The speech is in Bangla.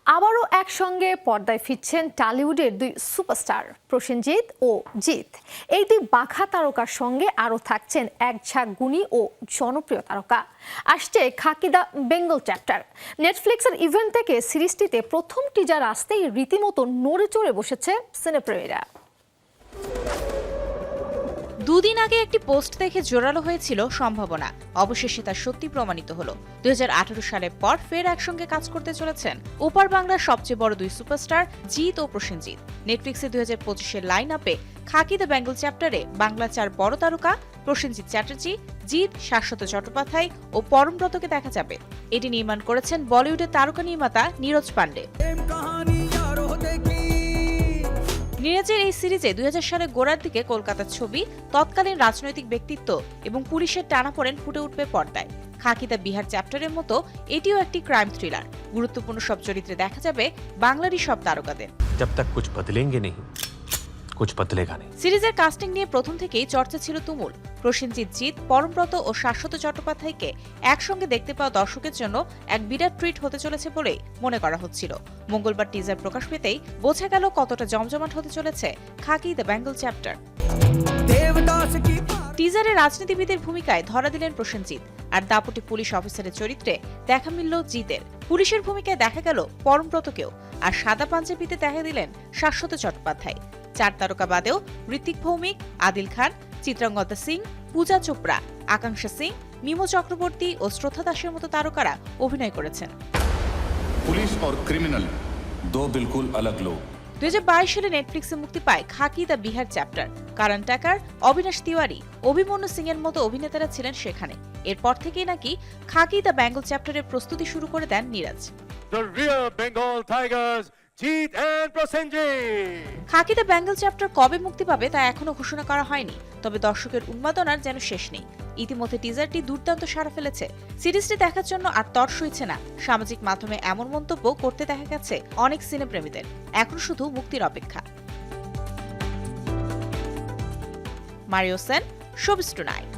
আবারও একসঙ্গে পর্দায় ফিরছেন টলিউডের দুই সুপারস্টার প্রসেনজিৎ ও জিৎ। এই দুই বাঘা তারকার সঙ্গে আরও থাকছেন এক ঝাঁক গুণী ও জনপ্রিয় তারকা। আসছে খাকি দ্য বেঙ্গল চ্যাপ্টার। নেটফ্লিক্সের ইভেন্ট থেকে সিরিজটিতে প্রথম টিজার আসতেই রীতিমতো নড়ে চড়ে বসেছে সিনেপ্রেমীরা। দুদিন আগে একটি পোস্ট দেখে জোরালো হয়েছিল সম্ভাবনা, অবশেষে তা সত্যি প্রমাণিত হলো। 2018 সালের পর ফের একসঙ্গে কাজ করতে চলেছেন ওপার বাংলার সবচেয়ে বড় দুই সুপারস্টার জিৎ ও প্রসেনজিৎ। নেটফ্লিক্সে 2025-এর লাইন আপে খাকি দ্য বেঙ্গল চ্যাপ্টারে বাংলা 4 বড় তারকা প্রসেনজিৎ চ্যাটার্জি, জিৎ, শাশ্বত চট্টোপাধ্যায় ও পরমব্রতকে দেখা যাবে। এটি নির্মাণ করেছেন বলিউডের তারকা নির্মাতা নীরজ পান্ডে। নীরজের এই সিরিজে 2000 সালের গোড়ার দিকে কলকাতার ছবি, তৎকালীন রাজনৈতিক ব্যক্তিত্ব এবং পুলিশের টানাপোড়েন ফুটে উঠবে পর্দায়। খাকি দ্য বিহার চ্যাপ্টারের মতো এটিও একটি ক্রাইম থ্রিলার। গুরুত্বপূর্ণ সব চরিত্রে দেখা যাবে বাংলারই সব তারকাদের। जब तक कुछ बदलेंगे नहीं कुछ बदलेगा नहीं। সিরিজের কাস্টিং নিয়ে প্রথম থেকেই চর্চা ছিল তুমুল। প্রসেনজিৎ, জিৎ, পরমব্রত ও শাশ্বত চট্টোপাধ্যায়কে একসঙ্গে দেখতে পাওয়া দর্শকের জন্য এক বিরাট ট্রিট হতে চলেছে বলেই মনে করা হচ্ছিল। মঙ্গলবার টিজার প্রকাশ পেতেই বোঝা গেল কতটা জমজমাট হতে চলেছে খাকি দ্য বেঙ্গল চ্যাপ্টার। টিজারে রাজনীতিবিদের ভূমিকায় ধরা দিলেন প্রসেনজিৎ, আর দাপটে পুলিশ অফিসারের চরিত্রে দেখা মিলল জিতের। পুলিশের ভূমিকায় দেখা গেল পরমব্রতকেও, আর সাদা পাঞ্জাবিতে দেখা দিলেন শাশ্বত চট্টোপাধ্যায়। 4 তারকা বাদেও ঋত্বিক ভৌমিক, আদিল খান, চিত্রাঙ্গদা সিং, পূজা চোপড়া, আকাঙ্ক্ষা সিং, মিমো চক্রবর্তী ও শ্রদ্ধা দাসের মতো তারকারা অভিনয় করেছেন। পুলিশ और ক্রিমিনাল দো বিলকুল আলাগ লোক। 2022 সালে নেটফ্লিক্সে মুক্তি পায় খাকি দ্য বিহার চ্যাপ্টার। কারণ টাকার, অবিনাশ তিওয়ারি, অভিমন্যু সিং এর মতো অভিনেতারা ছিলেন সেখানে। এরপর থেকেই নাকি খাকি দ্য বেঙ্গল চ্যাপ্টারের প্রস্তুতি শুরু করে দেন Neeraj. The real Bengal Tigers, Jeet and Prosenjit. Khakee the Bengal chapter কবে মুক্তি পাবে তা এখনো ঘোষণা করা হয়নি, তবে দর্শকের উন্মাদনার যেন শেষ নেই। ইতিমধ্যে টিজারটি দুর্দান্ত সাড়া ফেলেছে। সিরিজটি দেখার জন্য আর তর সইছে না। সামাজিক মাধ্যমে এমন মন্তব্য করতে দেখা গেছে অনেক সিনেপ্রেমীদের। এখন শুধু মুক্তির অপেক্ষা। Mario Sen, showbiz tonight.